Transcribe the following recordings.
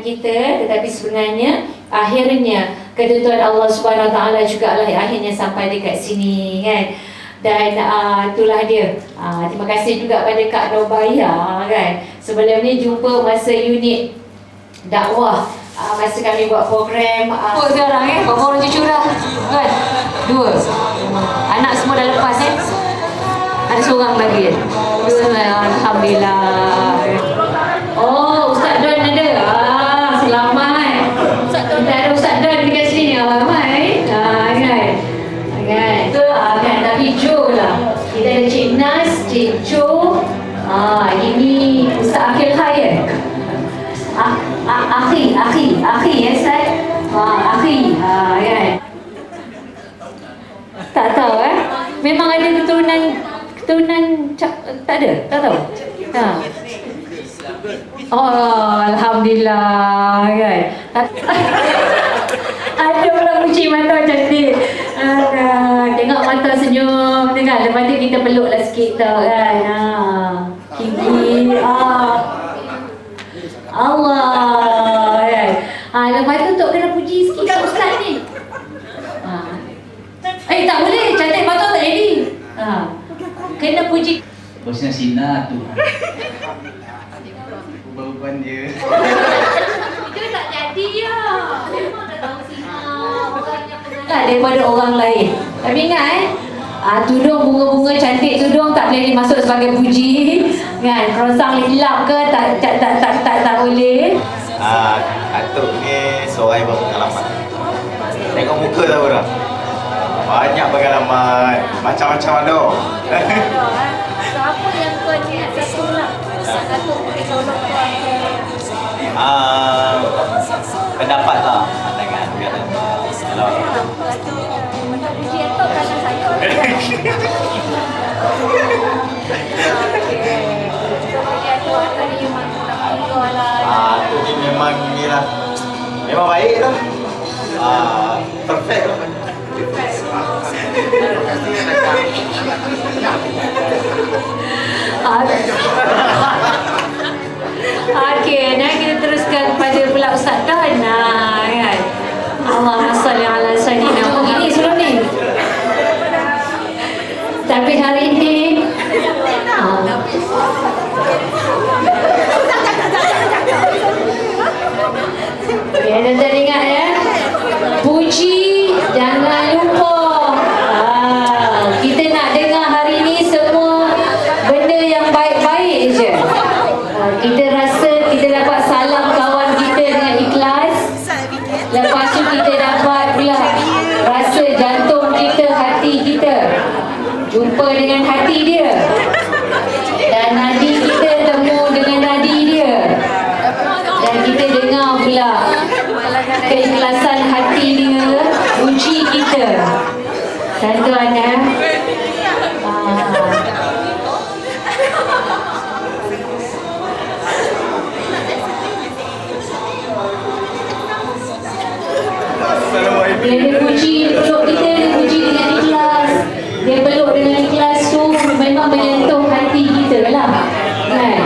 kita, tetapi sebenarnya akhirnya ketentuan Allah Subhanahu Wa Taala juga lah akhirnya sampai dekat sini kan. Dan itulah dia. Terima kasih juga pada Kak Nobaya kan. Sebelum ni jumpa masa unit dakwah, masa kami buat program sekarang baru cucu dah kan. 2 anak semua dah lepas ada seorang lagi. 2 alhamdulillah. Oh, Ustaz Don ada. Selamat. Kita ada Ustaz Don dekat sini. Ramai. Kan. Tu kan, tapi Jo lah. Kita ada Cik Nas, Cik Jo. Ini Ustaz Akhil Khair. Akhi ya Ustaz. Akhi. Kan. Tak tahu memang ada keturunan tak ada, tak tahu. Oh, alhamdulillah kan. Ada orang puji mata cantik. Tengok mata senyum tu kan. Lepas tu kita peluklah sikit tau kan. Kiki. Allah kan. Lepas tu Tok kena puji sikit kat Ustaz ni. Tak boleh, cantik mata tak jadi. Kena puji. Bosnya Sina tu. Ubah-ubah dia. Itu tak jadi ya. Memang tak tahu Sina. Daripada orang lain. Tapi ingat tudung bunga-bunga cantik tudung tak boleh dimasuk sebagai puji. Kan, kerosang hilap ke tak boleh. Atuk ni seorang yang berpengalaman. Tengok muka tahu dah. Banyak pengalaman, macam-macam ada. So apa yang tuan ni satu lah? Datuk boleh tolong tuan. Pendapat lah, pandangan kata. Kalau Puji Datuk kalau saya. tu ni memang ni lah. Memang baik lah. Perfect lah. Okey, kita teruskan kepada pula Ustaz Don kan. Allahumma salli ala sayyidina. Ini sebelum ni. Tapi hari ini ya, dan ingat ya. Puji jangan lupa. Kita nak dengar hari ni semua benda yang baik-baik je. Kita rasa kita dapat salam kawan kita dengan ikhlas. Lepas tu kita dapat pula rasa jantung kita, hati kita jumpa dengan hati dia. Dan nadi kita temu dengan nadi dia. Dan kita dengar pula keikhlasan hati dia uji kita. Dan tuan dia puji, peluk kita, dia puji dengan ikhlas. Dia peluk dengan ikhlas tu memang menyentuh hati kita lah kan.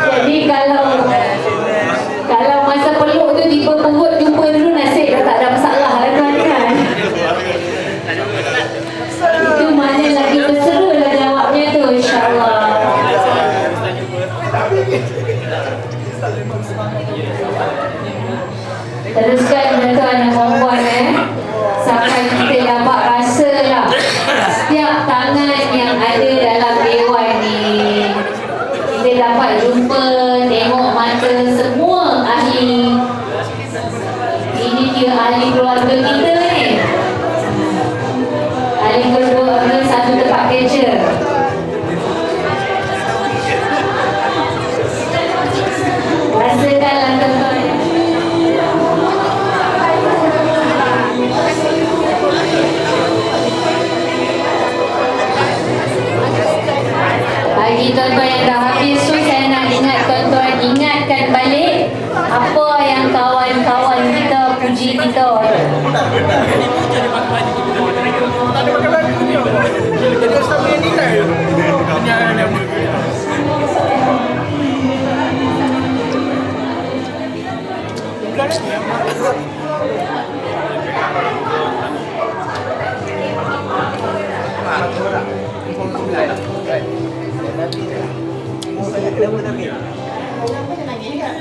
Jadi kalau masa peluk tu tiba perut jumpa dulu nasib dah tak ada masalah kan. Itu mana lagi berseru lah jawabnya tu insyaAllah. Teruskan tuan dan puan sampai kita dapat rasa lah setiap tangan yang ada dalam dewan ni. Kita dapat jumpa, tengok mata semua ahli. Ini dia ahli keluarga kita ni. Ahli keluarga satu tempat kerja. Rasakanlah tuan-tuan. Bagi tuan-tuan yang dah habis tu, saya nak tuan-tuan ingatkan balik apa yang kawan-kawan kita puji Jadi kita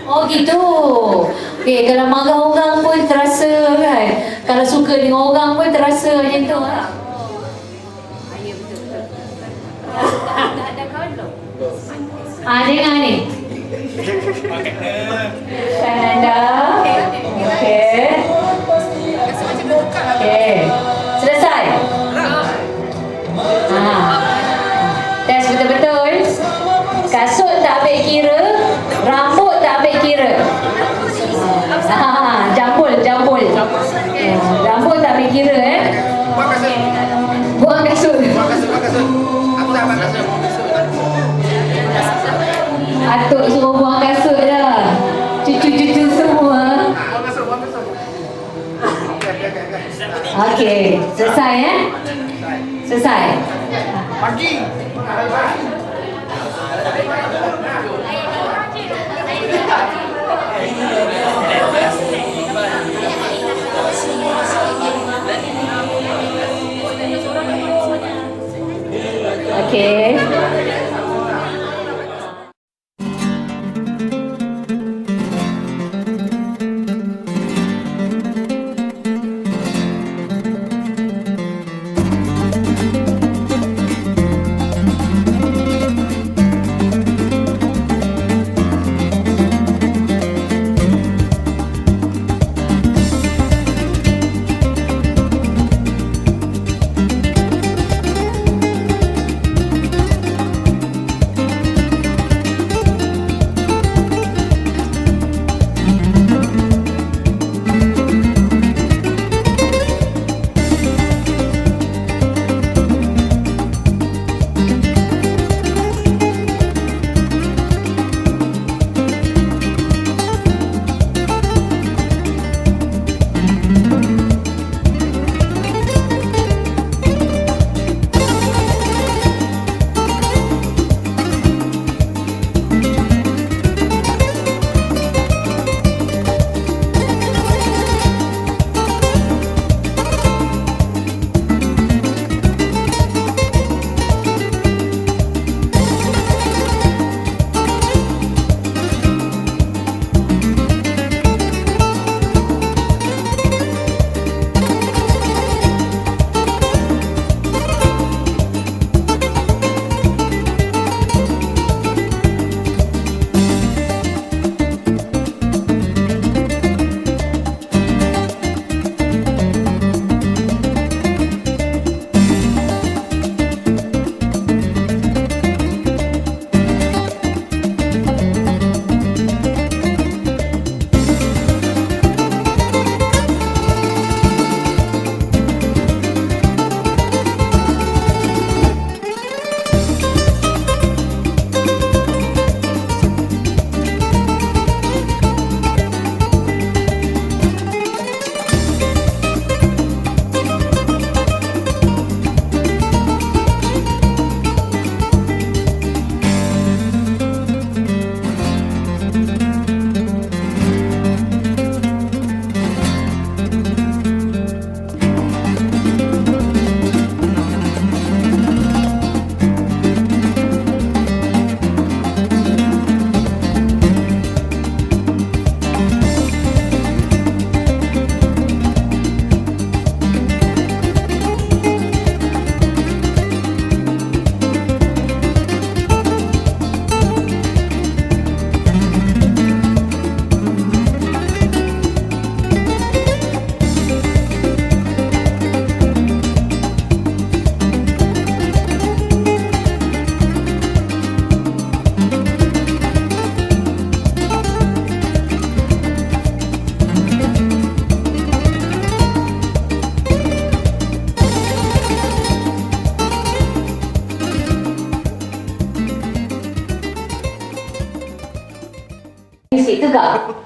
oh gitu. Okay, kalau marah orang pun terasa kan. Kalau suka dengan orang pun terasa macam tu lah. Dengar ni. Kananda. Okay. Okay. Selesai. Test betul-betul. Kasut tak ambil kira, rambut tak ambil kira. Jambul. Rambut tak ambil kira Buang kasut. Atuk suruh buang kasut dah. Cucu-cucu semua. Okey, selesai Selesai. Pagi. Okey.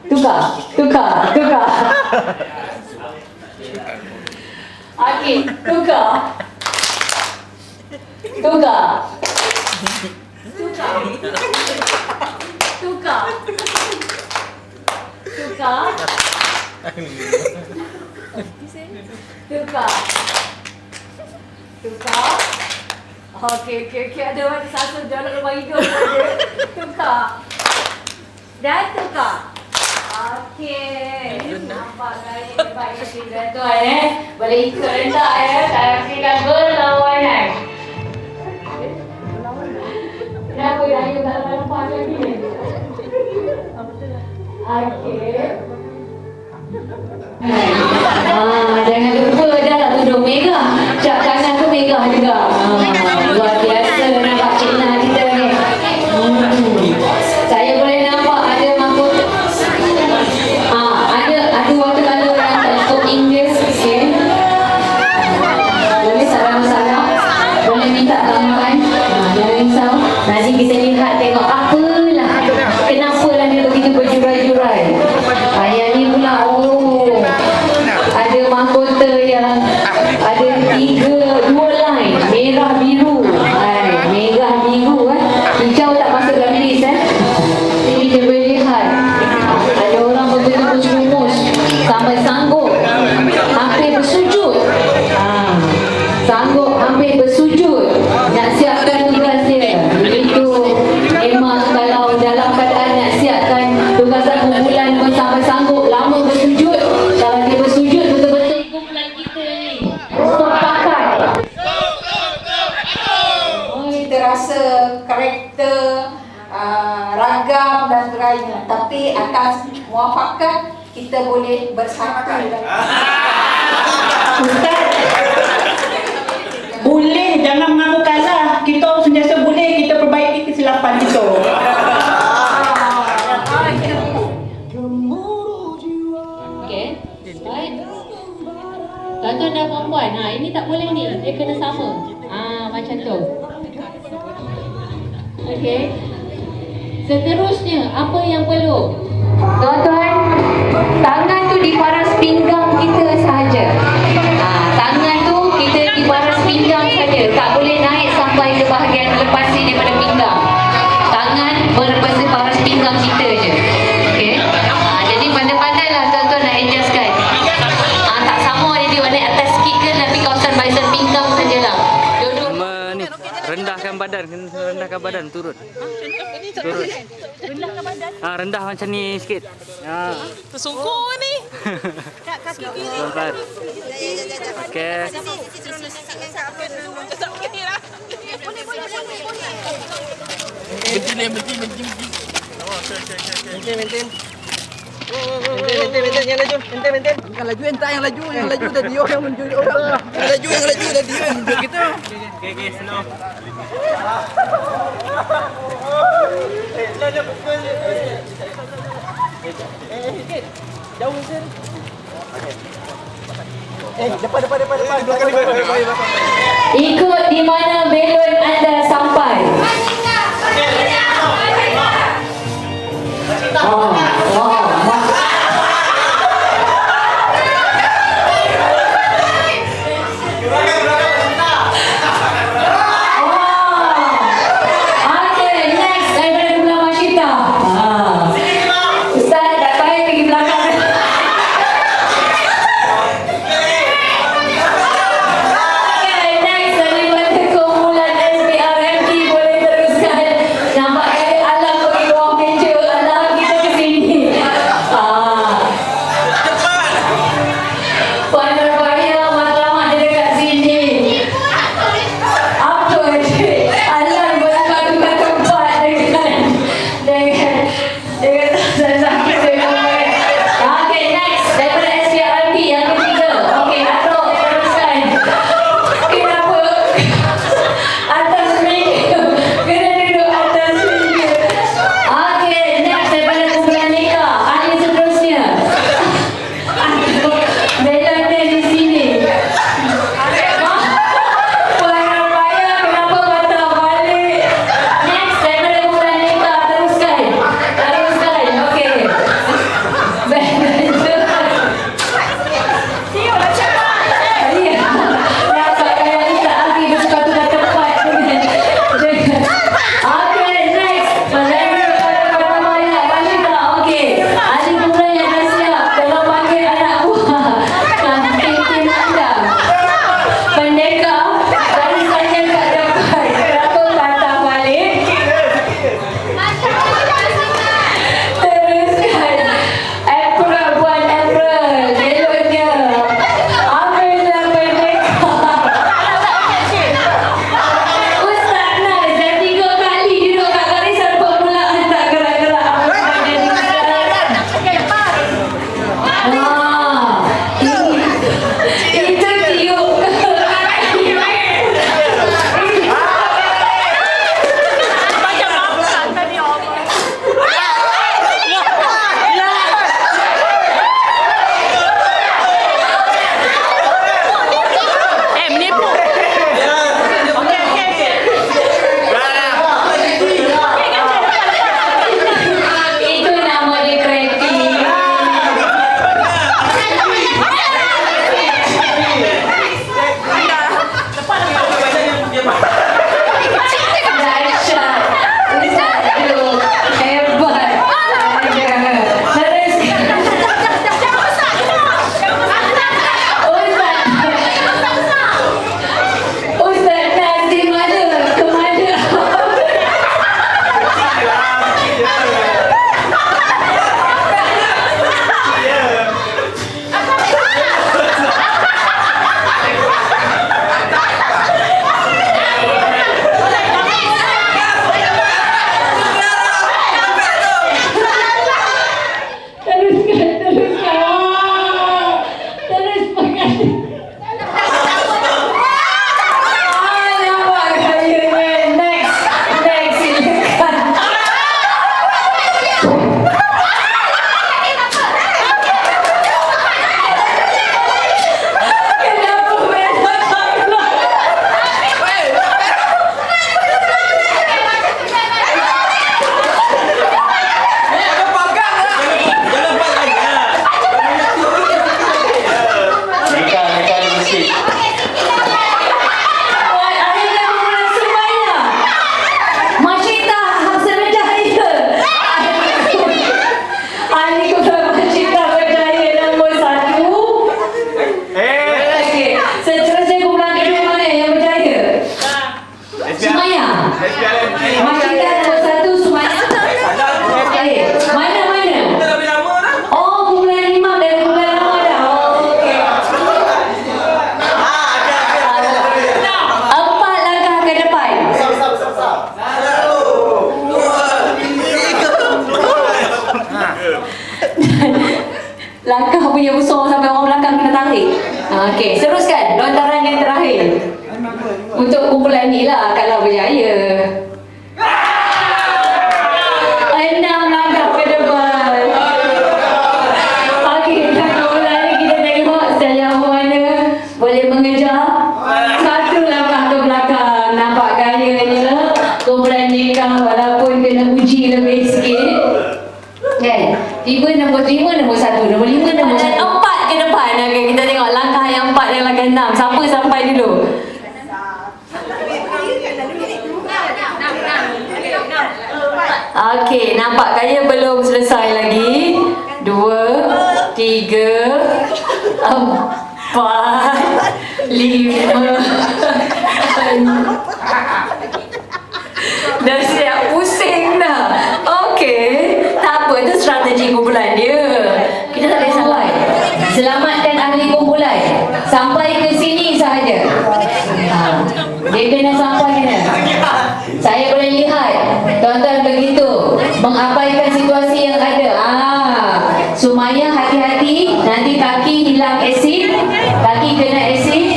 Tukar. Okey, tukar. Tukar. Tukar. Tukar. Tukar. Tukar. Tukar. Okey. Ada orang satu dalam rumah hidup saja. Tukar. Dan tukar. Okey. Nampak gaya hebatnya kita tuan Boleh ikut rendah saksikan berlawanan. Kenapa dah you tak nampak lagi? Okey. Jangan lupa dah nak tudung Mega. Cak kanan tu Mega juga. Luar biasa nampak Cik Nah kita ni. Saya boleh nampak ada mahkota. Ada watercolor yang tak cukup Inggeris. Okay. Boleh salam-salam. Boleh minta tambahan. Jangan risau. Nanti kita lihat tengok apalah. Kenapalah dia begitu berjurai-jurai. Yang ni pula ada mahkota yang ada dua line. Merah biru. Merah biru hijau tak masuk dalam list Jadi kita boleh lihat ada orang begitu berjumus sampai sanggup hampir bersujud. Sanggup hampir bersujud nak siapkan tugas dia. Itu memang kalau dalam keadaan nak siapkan tugasan kumpulan pun sampai sanggup lama bersujud. Kalau dia bersujud betul-betul kumpulan kita ni sepakat. Terasa karakter ragam dan sebagainya, tapi atas muafakat kita boleh bersatu. Ustaz, boleh jangan mengaku kalah. Kita sentiasa boleh kita perbaiki kesilapan kita. Okey. Baik. Tuan-tuan dan puan-puan, ini tak boleh ni. Dia kena sama. Macam tu. Okey. Seterusnya, apa yang perlu? Tuan-tuan, tangan tu di paras pinggang kita sahaja. Tangan tu kita di paras pinggang saja. Tak boleh naik sampai ke bahagian lepas daripada pinggang. Tangan berpesi paras pinggang kita je. Okey. Jadi pandai-pandailah tuan-tuan nak adjustkan. Tak sama ada dia naik atas sikit ke, tapi kawasan barisan pinggang sajalah. Duduk. Rendahkan badan turun. Rendahkan badan. Rendah macam ni sikit. Tersungkur ni. Kaki kiri. Pelan-pelan. Okey. Maintain yang laju. Bukan laju entah yang laju tadi yang menjadi orang. Yang laju tadi menjadi kita. Okey, slow. Slow dia pukul. Sikit. Jauh mesin. Depan. Dua kali. Ikut di mana belon anda sampai. Nampak alam pergi luar meja, alam kita ke sini. ahli kumpulan majikan berjaya nombor 1. Okey, seterusnya kumpulan kedua mana yang berjaya? Sumaya. Majikan nombor 1 Sumaya. Okey, mana? Oh, kumpulan 5 dari kumpulan 6 dah. Okey. 4 langkah ke depan. Langkah punya besar sampai orang belakang kena tarik. Okey, teruskan lontaran yang terakhir. Untuk kumpulan ni lah kalau berjaya. 6 langkah ke depan. Okey, dan kumpulan ni kita tengok sejauh mana boleh mengejar. 1 langkah ke belakang. Nampak gayanya kumpulan nikah walaupun kena uji lebih sikit. Kan? Tiba nombor 5, nombor 1, nombor 5, nombor 1. 4 ke depan. Okay, kita tengok langkah yang 4 dan langkah 6. Siapa sampai dulu? Okey, nampak kaya belum selesai lagi. 2, 3, 4, 5. Dah siap pusing dah. Okey, tak apa, itu strategi kumpulan dia. Kita tak boleh salah. Selamatkan ahli kumpulan. Sampai ke sini sahaja. Dia kena sampai kena. Saya boleh lihat tuan-tuan begitu mengabaikan situasi yang ada. Sumaya hati-hati, nanti kaki hilang asid, kaki kena asid.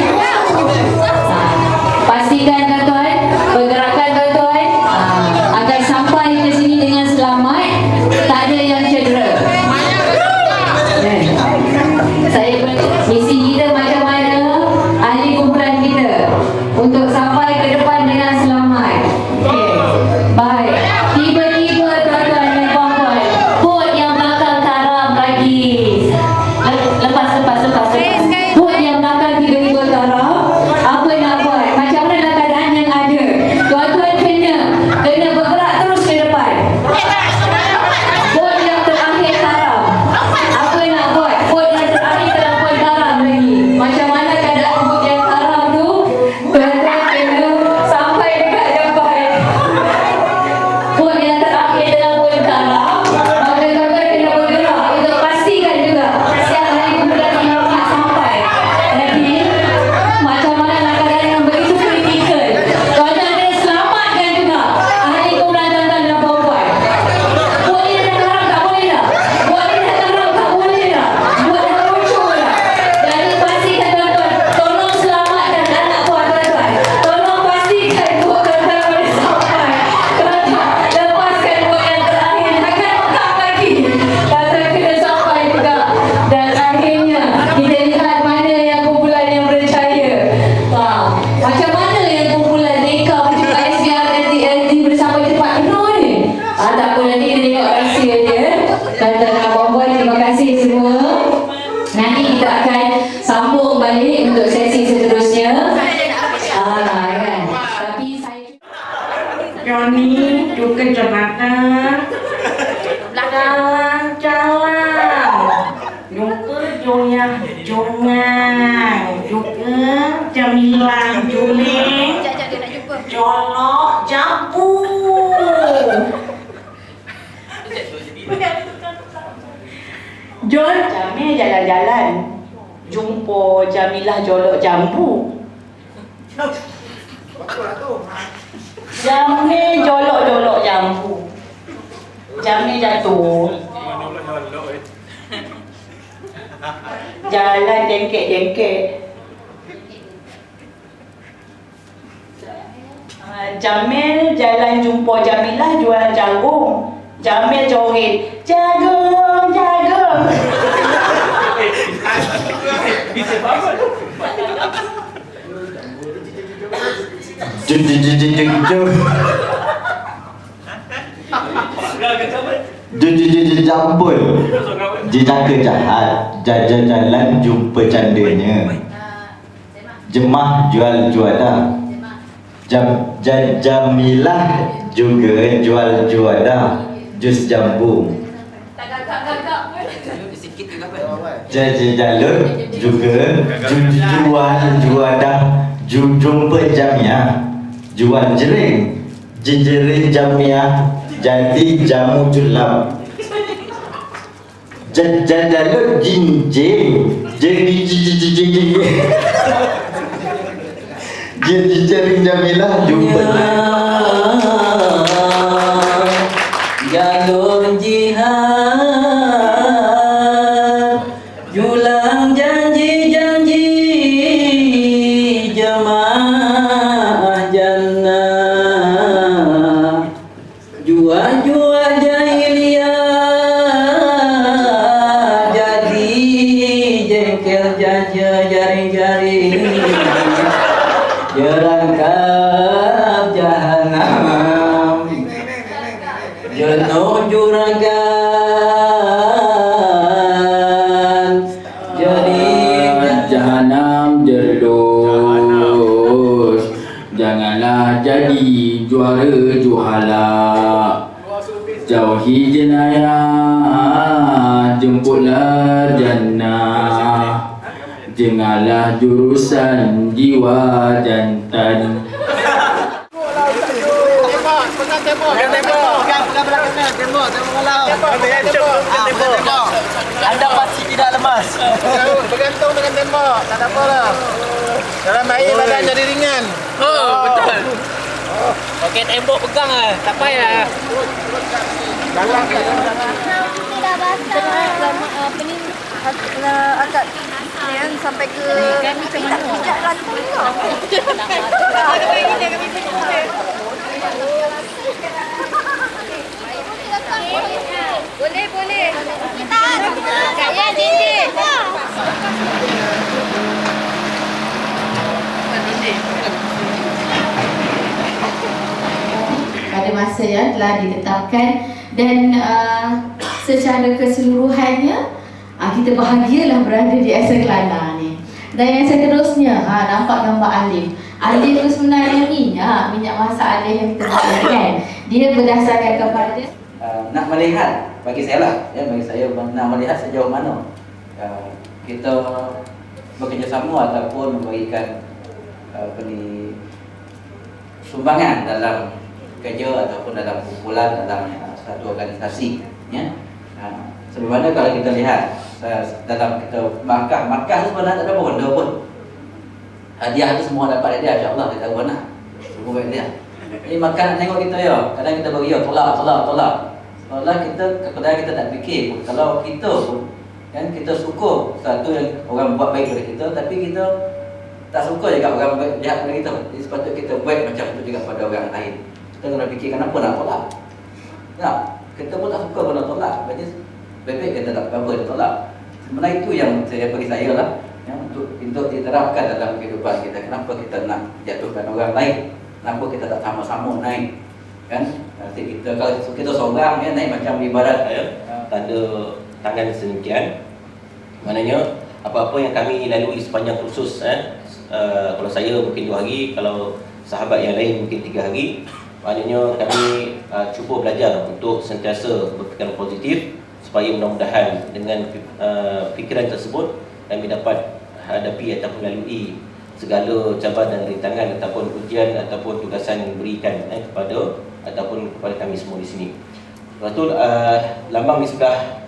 Pastikan tuan-tuan, pergerakan tuan-tuan agar sampai ke sini dengan selamat, tak ada yang cedera. Saya misi kita macam mana ahli kumpulan kita untuk sampai ke depan dengan selamat. Okey, baik. Tiba-tiba tuan-tuan dan puan-puan, bot yang belakang karam lagi. Lepas. Bot yang belakang tiba-tiba karam. Apa nak buat? Macam mana keadaan yang ada? Tuan-tuan kena bergerak terus ke depan. Bot yang terakhir karam. Apa nak buat? Bot yang terakhir terlampau karam lagi. Macam mana keadaan bot yang karam tu? Tuan-tuan kena sampai dekat depan. Bot yang terakhir terlampau karam. Maka tuan-tuan kena bergerak untuk pastikan juga siap hari kumpulan yang nak sampai. Jadi, macam mana keadaan yang begitu kritikal. Tuan-tuan kena selamatkan juga ahli kumpulan tuan-tuan dan puan-puan. Buat ni dah karam tak boleh dah. Buat ni dah karam tak boleh dah. Buat dah muncul dah. Jadi pastikan tuan-tuan, tolong selamatkan anak buah tuan-tuan. Tolong pastikan buat tuan-tuan boleh sampai. Tuan-tuan, lepaskan buat yang terakhir. Jangan mekam lagi. Tuan-tuan kena sampai juga. Dan akhirnya, kita lihat mana yang kumpulan yang berjaya. Macam mana yang kumpulan Neka juga SBR dan TLT boleh sampai cepat penuh ni? Tak apa, nanti kita tengok rahsia dia. Tuan-tuan dan puan-puan, terima kasih semua. Nanti kita akan sambung balik untuk sesi seterusnya. Kan? Tapi saya Johnny, juga jabatan. Jalan. Juga Jongang. Juga Jamilah Juling. Jolok Jambu. John, Jamil jalan-jalan. Jumpa Jamilah Jolok Jambu. Jamil jolok-jolok jambu. Jamil jatuh. Jalan dengkek-dengkek. Jamil jalan jumpa Jamilah jual jagung. Jamil joget, jagung, jagung. Jambul. Jejaka jahat, jalan jumpa candanya. Jemah jual juada. Jamilah juga jual juada. Jus jambu. Sikit juga apa? Jalan juga jual dah jumpa jamnya jual jering jering jamnya jadi jamu julap jalan jinjing jadi jering jamilah jumpa Jalur jihad Julang janji-janji Jemaah jannah Jua-jua jahiliyah Jadi jengkel jaja jaring-jaring Jerangkap jahanam Jenuh juragan Jadi jahanam jelus Janganlah jadi juara juhala Jauhi jenayah Jemputlah jannah Janganlah jurusan jiwa jantan Anda pasti tidak lemas. Bergantung dengan tembok, tak ada apa lah. Dalam air badan jadi ringan. Oh, betul. Okey, tembok pegang ah. Tak payah. Dalam Dah basah. Apa ni? Agak yang sampai ke pijak lantai kau. Boleh. Kita kaya jinjit. Pada masa yang telah ditetapkan dan secara keseluruhannya kita bahagialah berada di Asal Kelana ni. Dan yang seterusnya nampak gambar Alif. Alif tu sebenarnya minyak masak Alif yang kita buat kan. Dia berdasarkan kepada Nak melihat bagi saya lah, bagi saya nak melihat sejauh mana kita bekerjasama ataupun memberikan sumbangan dalam kerja ataupun dalam kumpulan dalam satu organisasi ya. Sebagaimana kalau kita lihat dalam kita markah tu sebenarnya tak ada benda pun. Hadiah tu semua dapat hadiah, insya-Allah kita guna. Semua baik dia. Ini makan nak tengok kita ya. Kadang kita bagi tolak. Seolah kita kadang kita tak fikir pun. Kalau kita pun kan kita syukur satu yang orang buat baik kepada kita, tapi kita tak suka juga orang buat jahat kepada kita. Jadi sepatutnya kita buat macam itu juga pada orang lain. Kita kena fikir kenapa nak tolak. Ya, kita pun tak suka kalau nak tolak. Jadi baik-baik kita tak apa dia tolak. Sebenarnya itu yang bagi saya lah ya, untuk diterapkan dalam kehidupan kita. Kenapa kita nak jatuhkan orang lain? Kenapa kita tak sama-sama naik? Kan? Nanti kita kalau kita seorang ya naik macam ibarat tanda tangan sedemikian. Maknanya apa-apa yang kami lalui sepanjang kursus kalau saya mungkin 2 hari, kalau sahabat yang lain mungkin 3 hari. Maknanya kami cuba belajar untuk sentiasa berfikiran positif supaya mudah-mudahan dengan fikiran tersebut kami dapat hadapi ataupun lalui segala cabaran dan rintangan ataupun ujian ataupun tugasan yang diberikan kepada ataupun kepada kami semua di sini. Lepas tu lambang di sebelah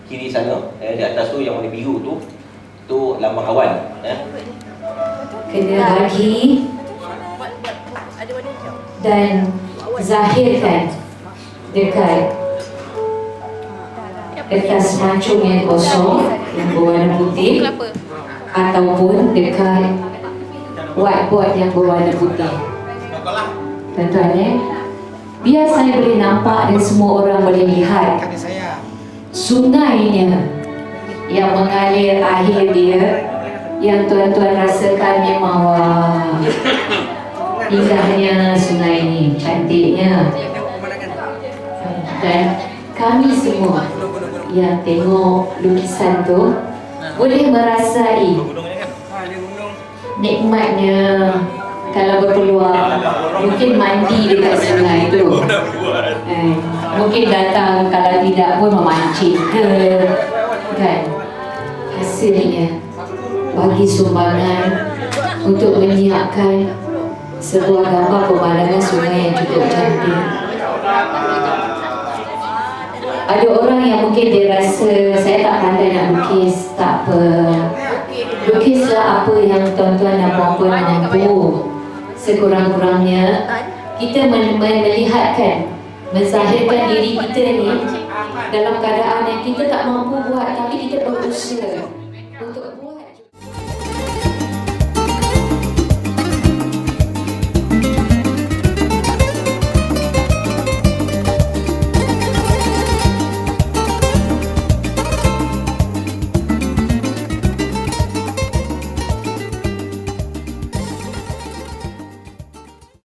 kiri sana di atas tu yang warna biru tu lambang awan kena bagi dan zahirkan dekat kertas mancung yang kosong yang berwarna putih ataupun dekat whiteboard yang berwarna putih. Tuan-tuan biar saya boleh nampak dan semua orang boleh lihat sungainya yang mengalir akhir dia yang tuan-tuan rasakan memang wah indahnya sungai ini, cantiknya. Dan kami semua yang tengok lukisan tu boleh merasai nikmatnya kalau berpeluang mungkin mandi dekat sungai tu. Mungkin datang, kalau tidak pun memancing ke, kan. Hasilnya bagi sumbangan untuk menyiapkan sebuah gambar pemandangan sungai yang cukup cantik. Ada orang yang mungkin dia rasa saya tak pandai nak lukis, tak apa. Lukislah apa yang tuan-tuan dan puan-puan mampu. Sekurang-kurangnya kita melihatkan, menzahirkan diri kita ni dalam keadaan yang kita tak mampu buat, tapi kita berusaha.